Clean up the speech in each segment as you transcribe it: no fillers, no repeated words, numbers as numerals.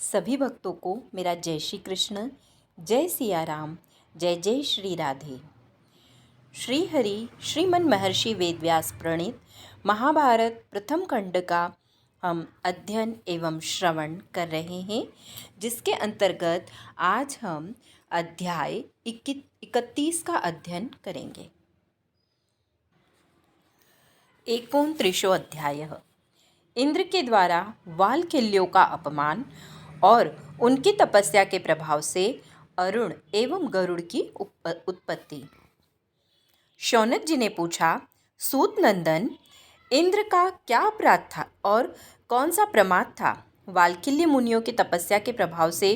सभी भक्तों को मेरा जय श्री कृष्ण, जय सिया राम, जय जय श्री राधे। श्री हरि श्रीमन महर्षि वेदव्यास प्रणीत महाभारत प्रथम खंड का हम अध्ययन एवं श्रवण कर रहे हैं, जिसके अंतर्गत आज हम अध्याय 31 का अध्ययन करेंगे। 29 अध्याय इंद्र के द्वारा वालखिल्यों का अपमान और उनकी तपस्या के प्रभाव से अरुण एवं गरुड़ की उत्पत्ति। शौनक जी ने पूछा, सूत नंदन, इंद्र का क्या अपराध था और कौन सा प्रमाद था? वालखिल्य मुनियों की तपस्या के प्रभाव से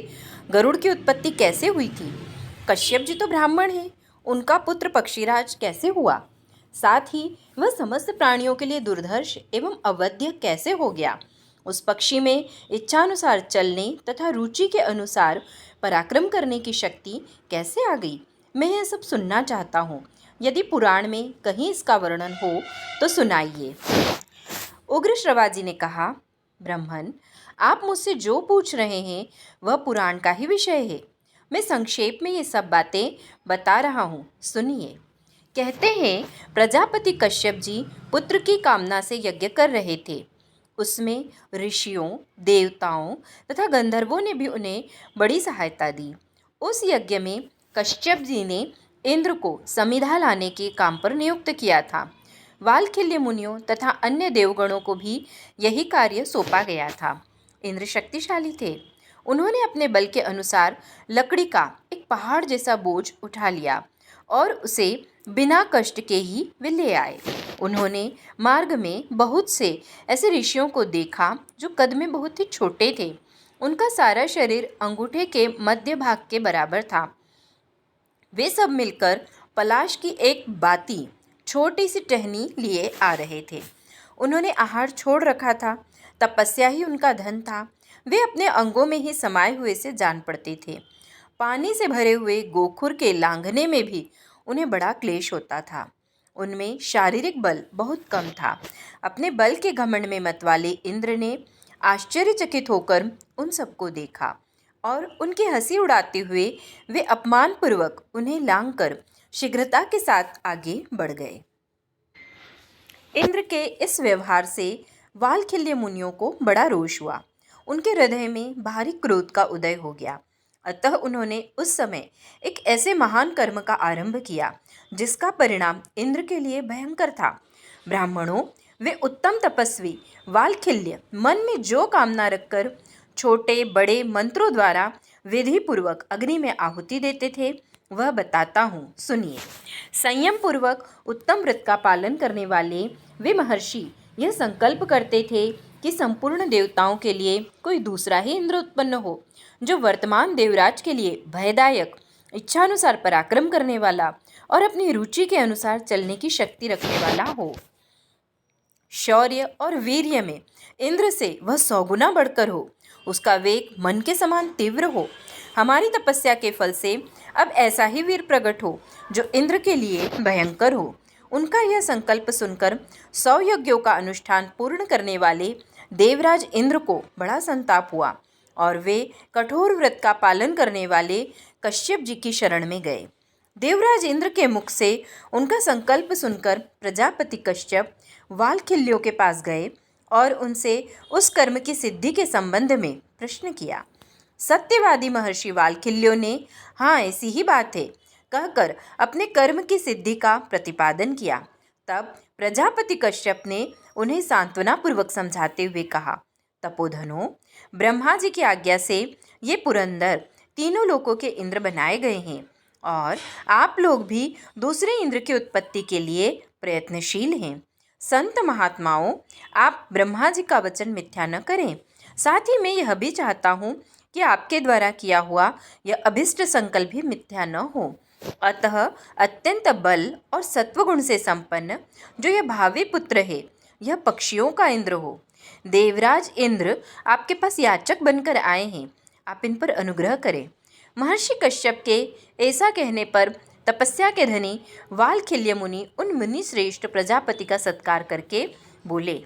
गरुड़ की उत्पत्ति कैसे हुई थी? कश्यप जी तो ब्राह्मण हैं, उनका पुत्र पक्षीराज कैसे हुआ? साथ ही वह समस्त प्राणियों के लिए दुर्धर्ष एवं अवध्य कैसे हो गया? उस पक्षी में इच्छानुसार चलने तथा रुचि के अनुसार पराक्रम करने की शक्ति कैसे आ गई? मैं यह सब सुनना चाहता हूँ। यदि पुराण में कहीं इसका वर्णन हो तो सुनाइए। उग्र श्रवाजी ने कहा, ब्राह्मण, आप मुझसे जो पूछ रहे हैं वह पुराण का ही विषय है। मैं संक्षेप में ये सब बातें बता रहा हूँ, सुनिए। कहते हैं, प्रजापति कश्यप जी पुत्र की कामना से यज्ञ कर रहे थे। उसमें ऋषियों, देवताओं तथा गंधर्वों ने भी उन्हें बड़ी सहायता दी। उस यज्ञ में कश्यप जी ने इंद्र को समिधा लाने के काम पर नियुक्त किया था। वालखिल्य मुनियों तथा अन्य देवगणों को भी यही कार्य सौंपा गया था। इंद्र शक्तिशाली थे। उन्होंने अपने बल के अनुसार लकड़ी का एक पहाड़ जैसा बोझ उठा लिया और उसे बिना कष्ट के ही वे ले आए। उन्होंने मार्ग में बहुत से ऐसे ऋषियों को देखा जो कद में बहुत ही छोटे थे। उनका सारा शरीर अंगूठे के मध्य भाग के बराबर था। वे सब मिलकर पलाश की एक बाती छोटी सी टहनी लिए आ रहे थे। उन्होंने आहार छोड़ रखा था। तपस्या ही उनका धन था। वे अपने अंगों में ही समाये हुए से जान पड़ते थे। पानी से भरे हुए गोखुर के लांघने में भी उन्हें बड़ा क्लेश होता था। उनमें शारीरिक बल बहुत कम था। अपने बल के घमंड में मतवाले इंद्र ने आश्चर्यचकित होकर उन सबको देखा और उनकी हंसी उड़ाते हुए वे अपमानपूर्वक उन्हें लांघकर शीघ्रता के साथ आगे बढ़ गए। इंद्र के इस व्यवहार से वालखिल्य मुनियों को बड़ा रोष हुआ। उनके हृदय में भारी क्रोध का उदय हो गया। अतः उन्होंने उस समय एक ऐसे महान कर्म का आरंभ किया जिसका परिणाम इंद्र के लिए भयंकर था। ब्राह्मणों, वे उत्तम तपस्वी वालखिल्य मन में जो कामना रखकर छोटे बड़े मंत्रों द्वारा विधि पूर्वक अग्नि में आहुति देते थे, वह बताता हूँ, सुनिए। संयम पूर्वक उत्तम व्रत का पालन करने वाले वे महर्षि यह संकल्प करते थे कि संपूर्ण देवताओं के लिए कोई दूसरा ही इंद्र उत्पन्न हो, जो वर्तमान देवराज के लिए भयदायक, इच्छानुसार पराक्रम करने वाला और अपनी रुचि के अनुसार चलने की शक्ति रखने वाला हो। शौर्य और वीर्य में इंद्र से वह 100 गुना बढ़कर हो। उसका वेग मन के समान तीव्र हो। हमारी तपस्या के फल से अब ऐसा ही वीर प्रकट हो जो इंद्र के लिए भयंकर हो। उनका यह संकल्प सुनकर 100 यज्ञों का अनुष्ठान पूर्ण करने वाले देवराज इंद्र को बड़ा संताप हुआ और वे कठोर व्रत का पालन करने वाले कश्यप जी की शरण में गए। देवराज इंद्र के मुख से उनका संकल्प सुनकर प्रजापति कश्यप वालखिल्यों के पास गए और उनसे उस कर्म की सिद्धि के संबंध में प्रश्न किया। सत्यवादी महर्षि वालखिल्यों ने हाँ, ऐसी ही बात है कहकर अपने कर्म की सिद्धि का प्रतिपादन किया। तब प्रजापति कश्यप ने उन्हें सांत्वना पूर्वक समझाते हुए कहा, तपोधनों, ब्रह्मा जी की आज्ञा से ये पुरंदर तीनों लोकों के इंद्र बनाए गए हैं और आप लोग भी दूसरे इंद्र की उत्पत्ति के लिए प्रयत्नशील हैं। संत महात्माओं, आप ब्रह्मा जी का वचन मिथ्या न करें। साथ ही मैं यह भी चाहता हूँ कि आपके द्वारा किया हुआ यह अभिष्ट संकल्प भी मिथ्या न हो। अतः अत्यंत बल और सत्वगुण से संपन्न जो यह भावी पुत्र है, यह पक्षियों का इंद्र हो। देवराज इंद्र आपके पास याचक बनकर आए हैं। आप इन पर अनुग्रह करें। महर्षि कश्यप के ऐसा कहने पर तपस्या के धनी वालखिल्य मुनि उन मुनि श्रेष्ठ प्रजापति का सत्कार करके बोले।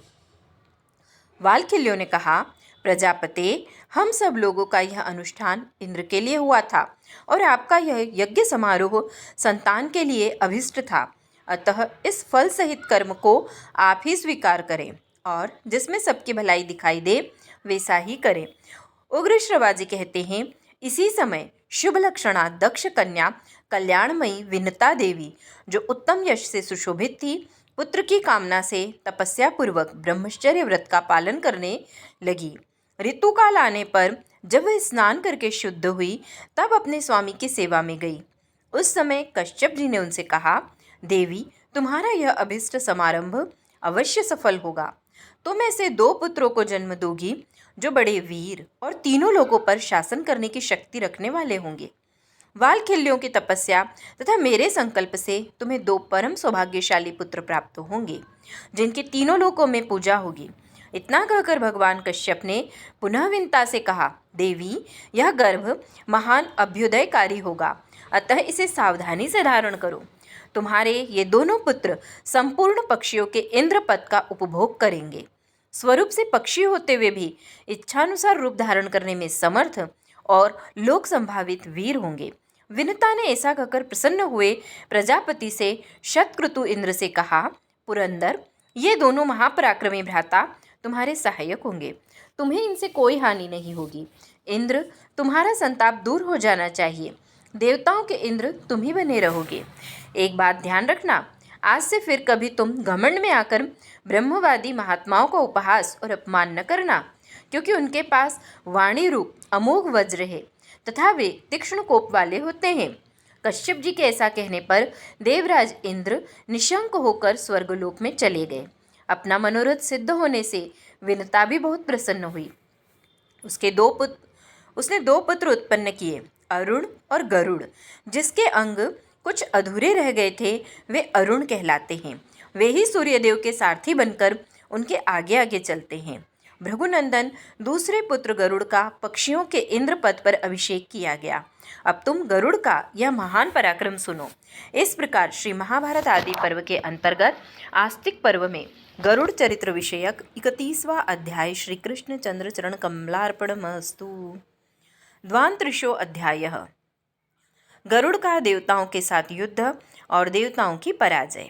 वालखिल्यों ने कहा, प्रजापते, हम सब लोगों का यह अनुष्ठान इंद्र के लिए हुआ था और आपका यह यज्ञ समारोह संतान के लिए अभिष्ट था। अतः इस फल सहित कर्म को आप ही स्वीकार करें और जिसमें सबकी भलाई दिखाई दे वैसा ही करें। उग्र श्रवाजी कहते हैं, इसी समय शुभ लक्षणा दक्ष कन्या कल्याणमयी विनता देवी, जो उत्तम यश से सुशोभित थी, पुत्र की कामना से तपस्या पूर्वक ब्रह्मचर्य व्रत का पालन करने लगी। ऋतु काल आने पर जब वह स्नान करके शुद्ध हुई, तब अपने स्वामी की सेवा में गई। उस समय कश्यप जी ने उनसे कहा, देवी, तुम्हारा यह अभिष्ट समारंभ अवश्य सफल होगा। तुम ऐसे 2 पुत्रों को जन्म दोगी जो बड़े वीर और तीनों लोगों पर शासन करने की शक्ति रखने वाले होंगे। वालखिल्यों की तपस्या तथा मेरे संकल्प से तुम्हें 2 परम सौभाग्यशाली पुत्र प्राप्त होंगे, जिनकी तीनों लोकों में पूजा होगी। इतना कहकर भगवान कश्यप ने पुनः विनता से कहा, देवी, यह गर्भ महान अभ्युदयकारी होगा, अतः इसे सावधानी से धारण करो। तुम्हारे ये दोनों पुत्र संपूर्ण पक्षियों के इंद्र पद का उपभोग करेंगे। स्वरूप से पक्षी होते हुए भी इच्छानुसार रूप धारण करने में समर्थ और लोक संभावित वीर होंगे। विनता ने ऐसा कहकर प्रसन्न हुए प्रजापति से शतक्रतु इंद्र से कहा, पुरंदर, ये दोनों महापराक्रमी भ्राता तुम्हारे सहायक होंगे। तुम्हें इनसे कोई हानि नहीं होगी। इंद्र, तुम्हारा संताप दूर हो जाना चाहिए। देवताओं के इंद्र तुम ही बने रहोगे। एक बात ध्यान रखना, आज से फिर कभी तुम घमंड में आकर ब्रह्मवादी महात्माओं का उपहास और अपमान न करना, क्योंकि उनके पास वाणी रूप अमोघ वज्र है तथा वे तीक्ष्ण कोप वाले होते हैं। कश्यप जी के ऐसा कहने पर देवराज इंद्र निशंक होकर स्वर्गलोक में चले गए। अपना मनोरथ सिद्ध होने से विनता भी बहुत प्रसन्न हुई। उसने 2 पुत्र उत्पन्न किए, अरुण और गरुड़। जिसके अंग कुछ अधूरे रह गए थे वे अरुण कहलाते हैं। वे ही सूर्यदेव के सारथी बनकर उनके आगे आगे चलते हैं। भृगुनंदन दूसरे पुत्र गरुड़ का पक्षियों के इंद्र पद पर अभिषेक किया गया। अब तुम गरुड़ का यह महान पराक्रम सुनो। इस प्रकार श्री महाभारत आदि पर्व के अंतर्गत आस्तिक पर्व में गरुड़ चरित्र विषयक 31वां अध्याय श्री कृष्ण चंद्र चरण कमलार्पणमस्तु। द्वांत्रिशो अध्यायः गरुड़ का देवताओं के साथ युद्ध और देवताओं की पराजय।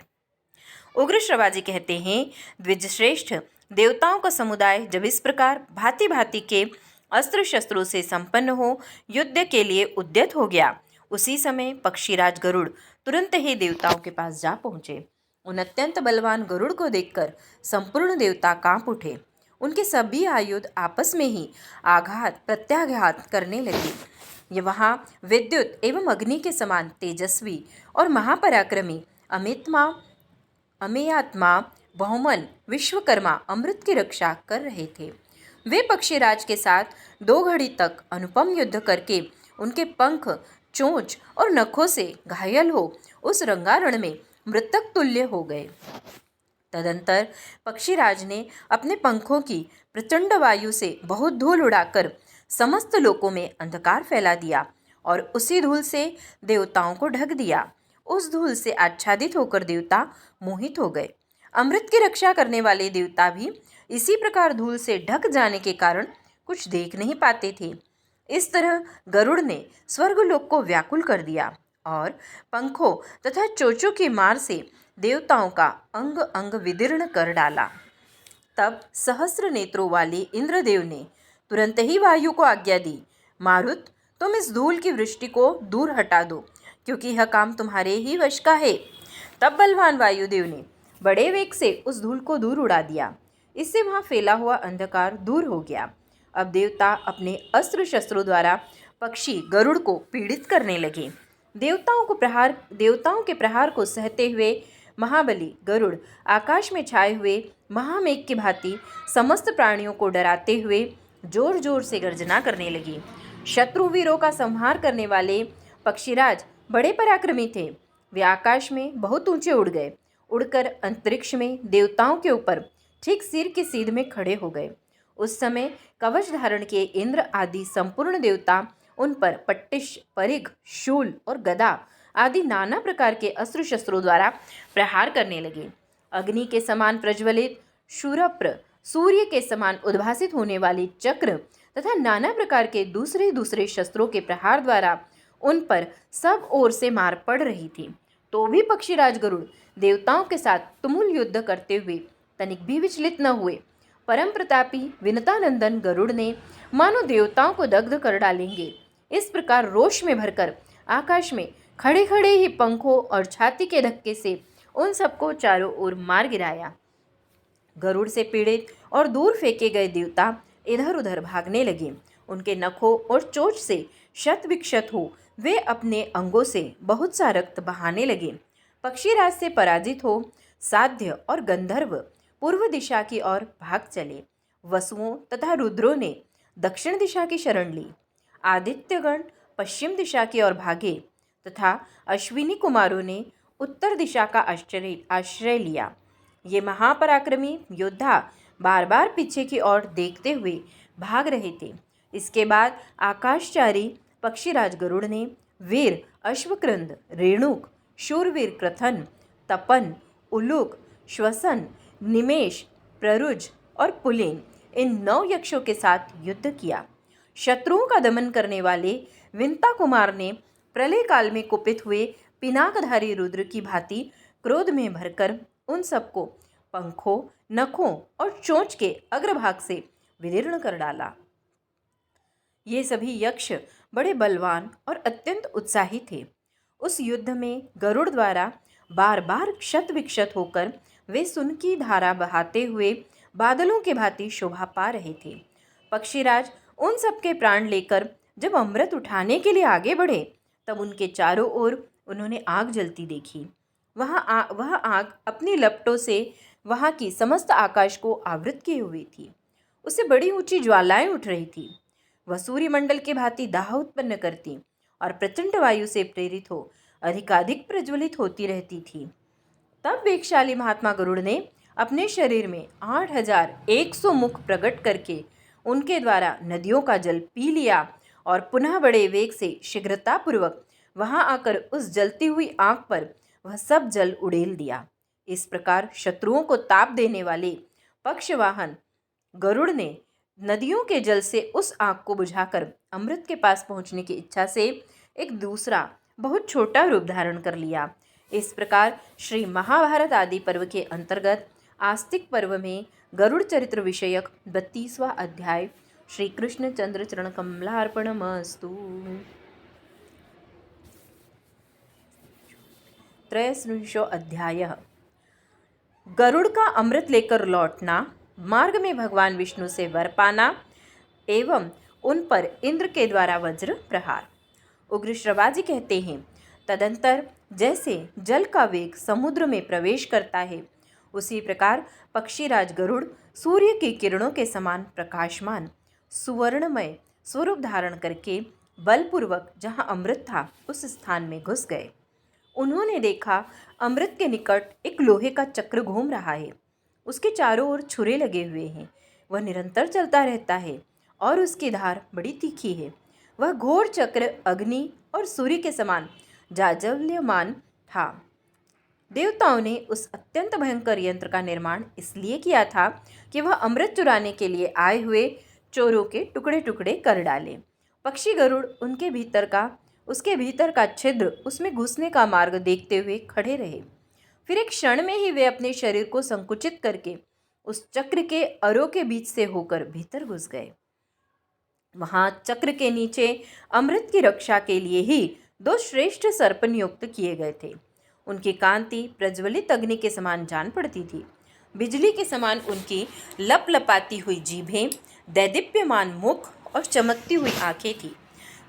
उग्र श्रवाजी कहते हैं, द्विजश्रेष्ठ, देवताओं का समुदाय जब इस प्रकार भांति भांति के अस्त्र शस्त्रों से संपन्न हो युद्ध के लिए उद्यत हो गया, उसी समय पक्षीराज गरुड़ तुरंत ही देवताओं के पास जा पहुँचे। उन अत्यंत बलवान गरुड़ को देखकर संपूर्ण देवता कांप उठे। उनके सभी आयुध आपस में ही आघात प्रत्याघात करने लगे। ये वहाँ विद्युत एवं अग्नि के समान तेजस्वी और महापराक्रमी अमेयात्मा बहुमन विश्वकर्मा अमृत की रक्षा कर रहे थे। वे पक्षीराज के साथ 2 घड़ी तक अनुपम युद्ध करके उनके पंख, चोंच और नखों से घायल हो उस रंगारण में मृतक तुल्य हो गए। तदंतर पक्षीराज ने अपने पंखों की प्रचंड वायु से बहुत धूल उड़ाकर समस्त लोकों में अंधकार फैला दिया और उसी धूल से देवताओं को ढक दिया। उस धूल से आच्छादित होकर देवता मोहित हो गए। अमृत की रक्षा करने वाले देवता भी इसी प्रकार धूल से ढक जाने के कारण कुछ देख नहीं पाते थे। इस तरह गरुड़ ने स्वर्गलोक को व्याकुल कर दिया और पंखों तथा चोंचों की मार से देवताओं का अंग अंग विदीर्ण कर डाला। तब सहस्र नेत्रों वाले इंद्रदेव ने तुरंत ही वायु को आज्ञा दी, मारुत, तुम इस धूल की वृष्टि को दूर हटा दो, क्योंकि यह काम तुम्हारे ही वश का है। तब बलवान वायुदेव ने बड़े वेग से उस धूल को दूर उड़ा दिया। इससे वहाँ फैला हुआ अंधकार दूर हो गया। अब देवता अपने अस्त्र शस्त्रों द्वारा पक्षी गरुड़ को पीड़ित करने लगे। देवताओं के प्रहार को सहते हुए महाबली गरुड़ आकाश में छाए हुए महामेघ की भांति समस्त प्राणियों को डराते हुए जोर जोर से गर्जना करने लगी। शत्रुवीरों का संहार करने वाले पक्षीराज बड़े पराक्रमी थे। वे आकाश में बहुत ऊंचे उड़ गए। उड़कर अंतरिक्ष में देवताओं के ऊपर ठीक सिर की सीध में खड़े हो गए। उस समय कवच धारण किए इंद्र आदि संपूर्ण देवता उन पर पट्टिश, परिघ, शूल और गदा आदि नाना प्रकार के अस्त्र शस्त्रों द्वारा प्रहार करने लगे। अग्नि के समान प्रज्वलित शूरप्र सूर्य के समान उद्भासित होने वाली चक्र तथा नाना प्रकार के दूसरे दूसरे शस्त्रों के प्रहार द्वारा उन पर सब ओर से मार पड़ रही थी, तो भी पक्षीराज गरुड़ देवताओं के साथ तुमुल युद्ध करते हुए तनिक भी विचलित न हुए। परम प्रतापी विनतानंदन गरुड़ ने मानो देवताओं को दग्ध कर डालेंगे इस प्रकार रोष में भरकर आकाश में खड़े खड़े ही पंखों और छाती के धक्के से उन सबको चारों ओर मार गिराया। गरुड़ से पीड़ित और दूर फेंके गए देवता इधर उधर भागने लगे। उनके नखों और चोंच से शत विक्षत हो वे अपने अंगों से बहुत सा रक्त बहाने लगे। पक्षीराज से पराजित हो साध्य और गंधर्व पूर्व दिशा की ओर भाग चले। वसुओं तथा रुद्रों ने दक्षिण दिशा की शरण ली। आदित्यगण पश्चिम दिशा की ओर भागे तथा अश्विनी कुमारों ने उत्तर दिशा का आश्रय लिया। ये महापराक्रमी योद्धा बार बार पीछे की ओर देखते हुए भाग रहे थे। इसके बाद आकाशचारी पक्षीराज गरुड़ ने वीर अश्वक्रंद, रेणुक, शूरवीर कृथन, तपन, उलूक, श्वसन, निमेष, प्ररुज और पुलिन इन 9 यक्षों के साथ युद्ध किया। शत्रुओं का दमन करने वाले विंता कुमार ने प्रलय काल में कुपित हुए पिनाकधारी रुद्र की भांति क्रोध में भरकर उन सबको पंखों, नखों और चोंच के अग्रभाग से विदीर्ण कर डाला। ये सभी यक्ष बड़े बलवान और अत्यंत उत्साही थे। उस युद्ध में गरुड़ द्वारा बार बार क्षत विक्षत होकर वे सुन की धारा बहाते हुए बादलों के भांति शोभा पा रहे थे। पक्षीराज उन सबके प्राण लेकर जब अमृत उठाने के लिए आगे बढ़े तब उनके चारों ओर उन्होंने आग जलती देखी। वह आग अपनी लपटों से वहाँ की समस्त आकाश को आवृत किए हुई थी। उससे बड़ी ऊंची ज्वालाएं उठ रही थी। वह सूर्यमंडल के भांति दाह उत्पन्न करती और प्रचंड वायु से प्रेरित हो अधिकाधिक प्रज्वलित होती रहती थी। तब वेगशाली महात्मा गरुड़ ने अपने शरीर में 8100 मुख प्रकट करके उनके द्वारा नदियों का जल पी लिया और पुनः बड़े वेग से शीघ्रतापूर्वक वहां आकर उस जलती हुई आग पर वह सब जल उड़ेल दिया। इस प्रकार शत्रुओं को ताप देने वाले पक्षवाहन गरुड़ ने नदियों के जल से उस आग को बुझाकर अमृत के पास पहुंचने की इच्छा से एक दूसरा बहुत छोटा रूप धारण कर लिया। इस प्रकार श्री महाभारत आदि पर्व के अंतर्गत आस्तिक पर्व में गरुड़ चरित्र विषयक 32वां अध्याय श्री कृष्ण चंद्र चरण कमलार्पणमस्तु। 33वां अध्याय गरुड़ का अमृत लेकर लौटना, मार्ग में भगवान विष्णु से वर पाना एवं उन पर इंद्र के द्वारा वज्र प्रहार। उग्र श्रवाजी कहते हैं, तदंतर जैसे जल का वेग समुद्र में प्रवेश करता है उसी प्रकार पक्षीराज गरुड़ सूर्य की किरणों के समान प्रकाशमान सुवर्णमय स्वरूप धारण करके बलपूर्वक जहाँ अमृत था उस स्थान में घुस गए। उन्होंने देखा अमृत के निकट एक लोहे का चक्र घूम रहा है। उसके चारों ओर छुरे लगे हुए हैं। वह निरंतर चलता रहता है और उसकी धार बड़ी तीखी है। वह घोर चक्र अग्नि और सूर्य के समान जाज्वल्यमान था। देवताओं ने उस अत्यंत भयंकर यंत्र का निर्माण इसलिए किया था कि वह अमृत चुराने के लिए आए हुए चोरों के टुकड़े टुकड़े कर डाले। पक्षी गरुड़ उसके भीतर का छिद्र, उसमें घुसने का मार्ग देखते हुए खड़े रहे। फिर एक क्षण में ही वे अपने शरीर को संकुचित करके उस चक्र के अरों के बीच से होकर भीतर घुस गए। वहां चक्र के नीचे अमृत की रक्षा के लिए ही 2 श्रेष्ठ सर्प नियुक्त किए गए थे। उनकी कांति प्रज्वलित अग्नि के समान जान पड़ती थी। बिजली के समान उनकी लपलपाती हुई जीभें, दैदीप्यमान मुख और चमकती हुई आंखें थी।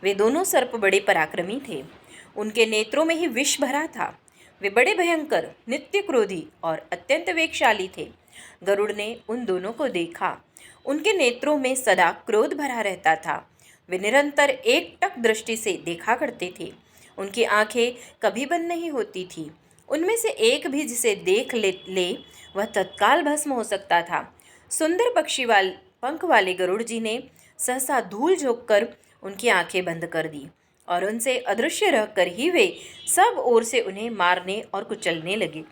वे दोनों सर्प बड़े पराक्रमी थे। उनके नेत्रों में ही विष भरा था। वे बड़े भयंकर, नित्य क्रोधी और अत्यंत वेगशाली थे। गरुड़ ने उन दोनों को देखा। उनके नेत्रों में सदा क्रोध भरा रहता था। वे निरंतर एकटक दृष्टि से देखा करते थे। उनकी आंखें कभी बंद नहीं होती थी। उनमें से एक भी जिसे देख ले वह तत्काल भस्म हो सकता था। सुंदर पंख वाले गरुड़ जी ने सहसा धूल झोंककर उनकी आंखें बंद कर दी और उनसे अदृश्य रहकर ही वे सब ओर से उन्हें मारने और कुचलने लगे।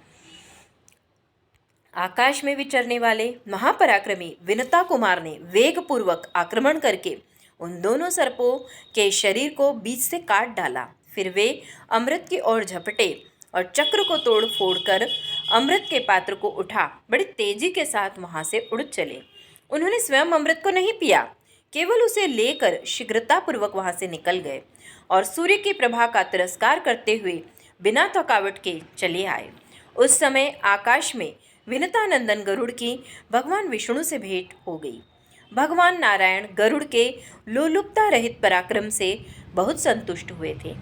आकाश में विचरने वाले महापराक्रमी विनता कुमार ने वेगपूर्वक आक्रमण करके उन दोनों सर्पों के शरीर को बीच से काट डाला। फिर वे अमृत की ओर झपटे और चक्र को तोड़ फोड़ कर अमृत के पात्र को उठा बड़ी तेजी के साथ वहां से उड़ चले। उन्होंने स्वयं अमृत को नहीं पिया, केवल उसे लेकर शीघ्रतापूर्वक वहां से निकल गए और सूर्य की प्रभा का तिरस्कार करते हुए बिना थकावट के चले आए। उस समय आकाश में विनतानंदन गरुड़ की भगवान विष्णु से भेंट हो गई। भगवान नारायण गरुड़ के लोलुपता रहित पराक्रम से बहुत संतुष्ट हुए थे।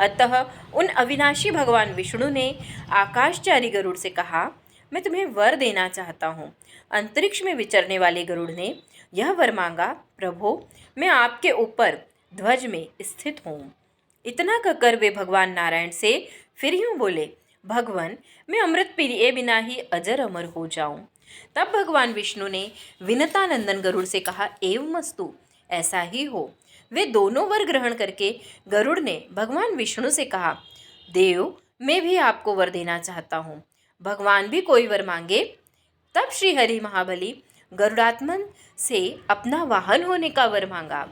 अतः उन अविनाशी भगवान विष्णु ने आकाशचारी गरुड़ से कहा, मैं तुम्हें वर देना चाहता हूँ। अंतरिक्ष में विचरने वाले गरुड़ ने यह वर मांगा, प्रभु मैं आपके ऊपर ध्वज में स्थित हूँ। इतना कहकर वे भगवान नारायण से फिर यूँ बोले, भगवान मैं अमृत पिए बिना ही अजर अमर हो जाऊं। तब भगवान विष्णु ने विनतानंदन गरुड़ से कहा, एवमस्तु, ऐसा ही हो। वे दोनों वर ग्रहण करके गरुड़ ने भगवान विष्णु से कहा, देव मैं भी आपको वर देना चाहता हूँ। भगवान भी कोई वर मांगे। तब श्री हरि महाबली गरुड़ात्मन से अपना वाहन होने का वर मांगा।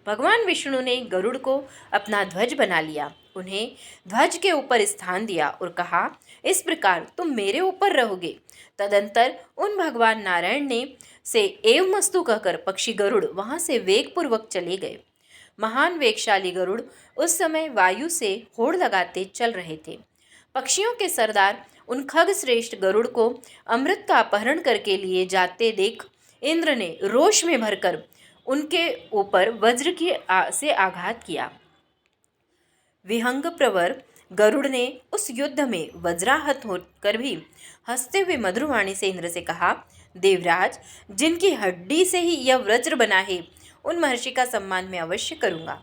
भगवान विष्णु ने गरुड़ को अपना ध्वज बना लिया, उन्हें ध्वज के ऊपर स्थान दिया और कहा, इस प्रकार तुम मेरे ऊपर रहोगे। तदंतर उन भगवान नारायण ने से एवमस्तु कहकर पक्षी गरुड़ वहां से वेगपूर्वक चले गए। महान वेगशाली गरुड़ उस समय वायु से होड़ लगाते चल रहे थे। पक्षियों के सरदार उन खग श्रेष्ठ गरुड़ को अमृत का अपहरण करके लिए जाते देख इंद्र ने रोष में भरकर उनके ऊपर वज्र से आघात किया। विहंग प्रवर गरुड़ ने उस युद्ध में वज्राहत होकर भी हंसते हुए मधुरवाणी से इंद्र से कहा, देवराज जिनकी हड्डी से ही यह वज्र बना है उन महर्षि का सम्मान मैं अवश्य करूंगा।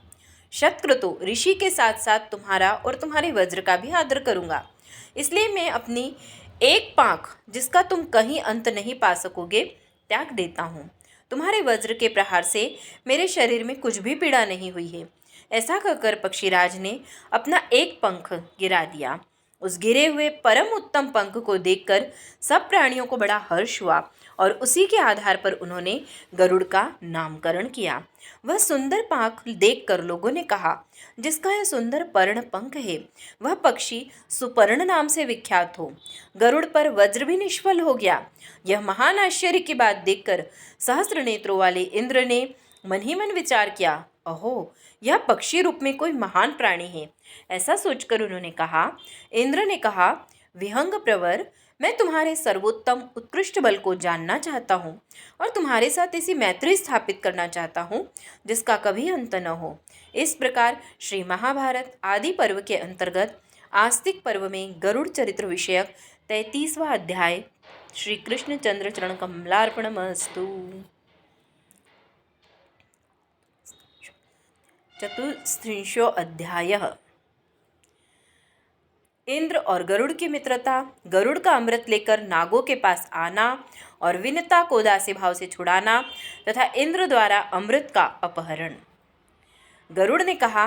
शतक्रतु ऋषि के साथ साथ तुम्हारा और तुम्हारे वज्र का भी आदर करूंगा। इसलिए मैं अपनी एक पांख जिसका तुम कहीं अंत नहीं पा सकोगे त्याग देता हूँ। तुम्हारे वज्र के प्रहार से मेरे शरीर में कुछ भी पीड़ा नहीं हुई है। ऐसा कहकर पक्षीराज ने अपना एक पंख गिरा दिया। उस गिरे हुए परम उत्तम पंख को देखकर सब प्राणियों को बड़ा हर्ष हुआ और उसी के आधार पर उन्होंने गरुड़ का नामकरण किया। वह सुंदर पंख देखकर लोगों ने कहा, जिसका यह सुंदर पर्ण पंख है वह पक्षी सुपर्ण नाम से विख्यात हो। गरुड़ पर वज्र भी निष्फल हो गया। यह महान आश्चर्य की बात देखकर सहस्त्र नेत्रों वाले इंद्र ने मन ही मन विचार किया, अहो यह पक्षी रूप में कोई महान प्राणी है। ऐसा सोचकर उन्होंने कहा, इंद्र ने कहा, विहंग प्रवर मैं तुम्हारे सर्वोत्तम उत्कृष्ट बल को जानना चाहता हूँ और तुम्हारे साथ ऐसी मैत्री स्थापित करना चाहता हूँ जिसका कभी अंत न हो। इस प्रकार श्री महाभारत आदि पर्व के अंतर्गत आस्तिक पर्व में गरुड़ चरित्र विषयक 33वां अध्याय श्री कृष्णचंद्र चरण कमलार्पणमस्तु। चतुस्त्रिंशो अध्यायः। इंद्र और गरुड़ की मित्रता, गरुड़ का अमृत लेकर नागों के पास आना और विनता को दासी भाव से छुड़ाना तथा इंद्र द्वारा अमृत का अपहरण। गरुड़ ने कहा,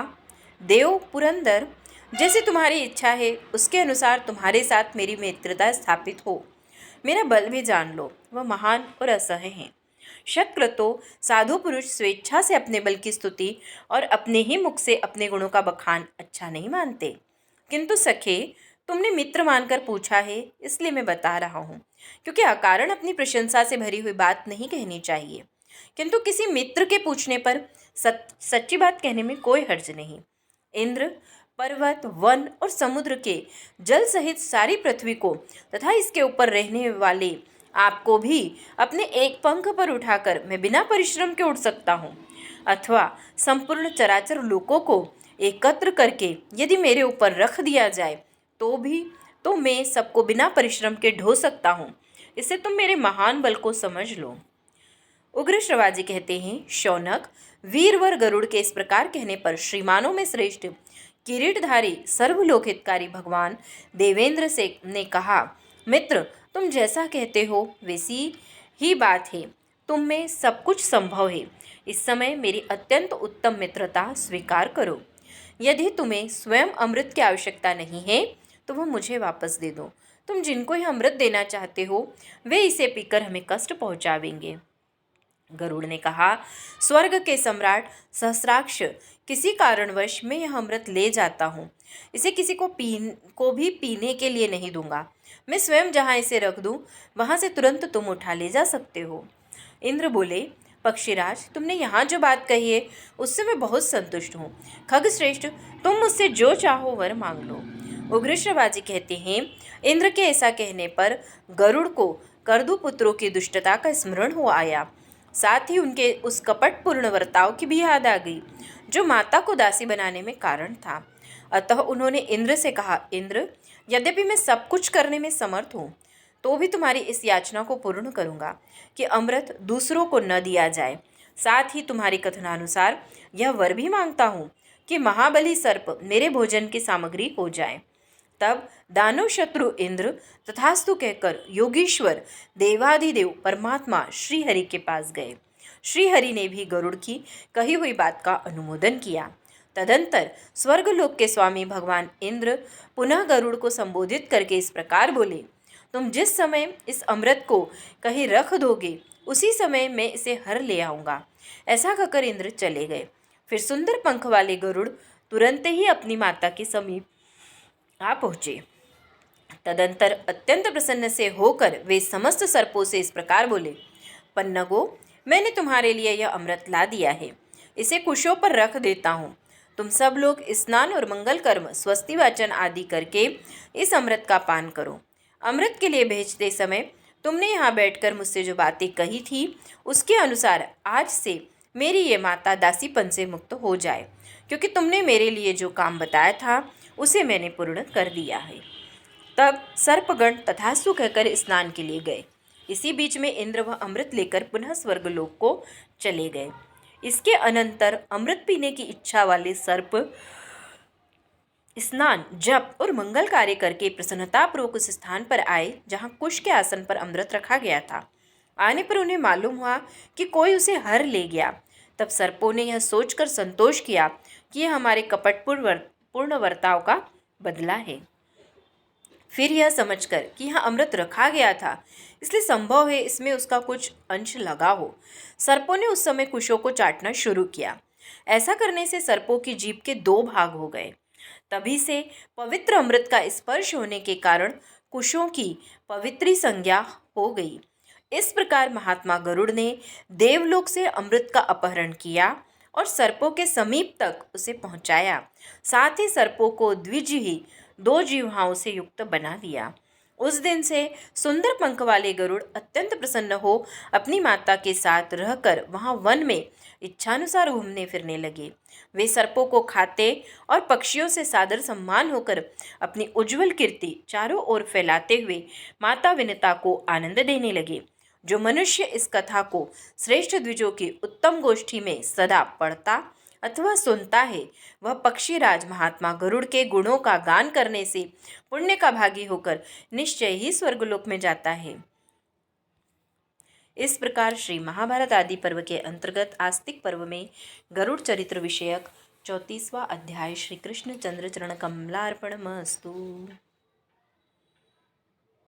देव पुरंदर जैसे तुम्हारी इच्छा है उसके अनुसार तुम्हारे साथ मेरी मित्रता स्थापित हो। मेरा बल भी जान लो, वह महान और असह्य है। शतक्रतो साधु पुरुष स्वेच्छा से अपने बल की स्तुति और अपने ही मुख से अपने गुणों का बखान अच्छा नहीं मानते, किंतु सखे तुमने मित्र मानकर पूछा है इसलिए मैं बता रहा हूँ, क्योंकि अकारण अपनी प्रशंसा से भरी हुई बात नहीं कहनी चाहिए, किंतु किसी मित्र के पूछने पर सच्ची बात कहने में कोई हर्ज नहीं। इंद्र पर्वत, वन और समुद्र के जल सहित सारी पृथ्वी को तथा इसके ऊपर रहने वाले आपको भी अपने एक पंख पर उठाकर मैं बिना परिश्रम के उड़ सकता हूँ, अथवा संपूर्ण चराचर लोकों को एकत्र करके यदि मेरे ऊपर रख दिया जाए तो मैं सबको बिना परिश्रम के ढो सकता हूँ। इससे तुम मेरे महान बल को समझ लो। उग्र श्रवाजी कहते हैं, शौनक वीरवर गरुड़ के इस प्रकार कहने पर श्रीमानों में श्रेष्ठ किरीटधारी सर्वलोकहितकारी भगवान देवेंद्र से ने कहा, मित्र तुम जैसा कहते हो वैसी ही बात है, तुम में सब कुछ संभव है। इस समय मेरी अत्यंत उत्तम मित्रता स्वीकार करो। यदि तुम्हें स्वयं अमृत की आवश्यकता नहीं है तो वह मुझे वापस दे दो। तुम जिनको यह अमृत देना चाहते हो वे इसे पीकर हमें कष्ट पहुंचावेंगे। गरुड़ ने कहा, स्वर्ग के सम्राट सहस्राक्ष, किसी कारणवश मैं यह अमृत ले जाता हूँ। इसे किसी को भी पीने के लिए नहीं दूंगा। मैं स्वयं जहाँ इसे रख दूँ वहाँ से तुरंत तुम उठा ले जा सकते हो। इंद्र बोले, पक्षीराज, तुमने यहाँ जो बात कही है उससे मैं बहुत संतुष्ट हूँ। खगश्रेष्ठ, तुम मुझसे जो चाहो वर मांग लो। उग्रश्रवाजी कहते हैं, इंद्र के ऐसा कहने पर गरुड़ को करदू पुत्रों की दुष्टता का स्मरण हो आया। साथ ही उनके उस कपटपूर्ण वर्ताव की भी याद आ गई जो माता को दासी बनाने में कारण था। अतः उन्होंने इंद्र से कहा, इंद्र, यद्यपि मैं सब कुछ करने में समर्थ हूँ तो भी तुम्हारी इस याचना को पूर्ण करूँगा कि अमृत दूसरों को न दिया जाए। साथ ही तुम्हारी कथनानुसार यह वर भी मांगता हूँ कि महाबली सर्प मेरे भोजन की सामग्री हो जाए। तब दानव शत्रु इंद्र तथास्तु कहकर योगीश्वर देवाधिदेव परमात्मा श्रीहरि के पास गए। श्रीहरि ने भी गरुड़ की कही हुई बात का अनुमोदन किया। तदंतर स्वर्गलोक के स्वामी भगवान इंद्र पुनः गरुड़ को संबोधित करके इस प्रकार बोले, तुम जिस समय इस अमृत को कहीं रख दोगे उसी समय मैं इसे हर ले आऊँगा। ऐसा कहकर इंद्र चले गए। फिर सुंदर पंख वाले गरुड़ तुरंत ही अपनी माता के समीप आ पहुँचे। तदंतर अत्यंत प्रसन्न से होकर वे समस्त सर्पों से इस प्रकार बोले, पन्नगो, मैंने तुम्हारे लिए यह अमृत ला दिया है। इसे कुशों पर रख देता हूँ। तुम सब लोग स्नान और मंगल कर्म, स्वस्ति वाचन आदि करके इस अमृत का पान करो। अमृत के लिए भेजते समय तुमने यहाँ बैठकर मुझसे जो बातें कही थी उसके अनुसार आज से मेरी ये माता दासीपन से मुक्त हो जाए, क्योंकि तुमने मेरे लिए जो काम बताया था उसे मैंने पूर्ण कर दिया है। तब सर्पगण तथास्तु कहकर स्नान के लिए गए। इसी बीच में इंद्र वह अमृत लेकर पुनः स्वर्गलोक को चले गए। इसके अनंतर अमृत पीने की इच्छा वाले सर्प स्नान, जप और मंगल कार्य करके प्रसन्नतापूर्वक उस स्थान पर आए जहाँ कुश के आसन पर अमृत रखा गया था। आने पर उन्हें मालूम हुआ कि कोई उसे हर ले गया। तब सर्पों ने यह सोचकर संतोष किया कि यह हमारे कपटपूर्ण वर्ताव का बदला है। फिर यह समझकर कि यह अमृत रखा गया था इसलिए संभव है इसमें उसका कुछ अंश लगा हो, सर्पों ने उस समय कुशों को चाटना शुरू किया। ऐसा करने से सर्पों की जीभ के 2 भाग हो गए। तभी से पवित्र अमृत का स्पर्श होने के कारण कुशों की पवित्री संज्ञा हो गई। इस प्रकार महात्मा गरुड़ ने देवलोक से अमृत का अपहरण किया और सर्पों के समीप तक उसे पहुंचाया। साथ ही सर्पों को द्विजिह्वी 2 जिह्वाओं से युक्त बना दिया। उस दिन से सुंदर पंख वाले गरुड़ अत्यंत प्रसन्न हो अपनी माता के साथ रहकर वहाँ वन में इच्छानुसार घूमने फिरने लगे। वे सर्पों को खाते और पक्षियों से सादर सम्मान होकर अपनी उज्जवल कीर्ति चारों ओर फैलाते हुए माता विनता को आनंद देने लगे। जो मनुष्य इस कथा को श्रेष्ठ द्विजों की उत्तम गोष्ठी में सदा पढ़ता अथवा सुनता है वह पक्षीराज महात्मा गरुड़ के गुणों का गान करने से पुण्य का भागी होकर निश्चय ही स्वर्गलोक में जाता है। इस प्रकार श्री महाभारत आदि पर्व के अंतर्गत आस्तिक पर्व में गरुड़ चरित्र विषयक 34वां अध्याय श्री कृष्ण चंद्र चरण कमलार्पणमस्तु।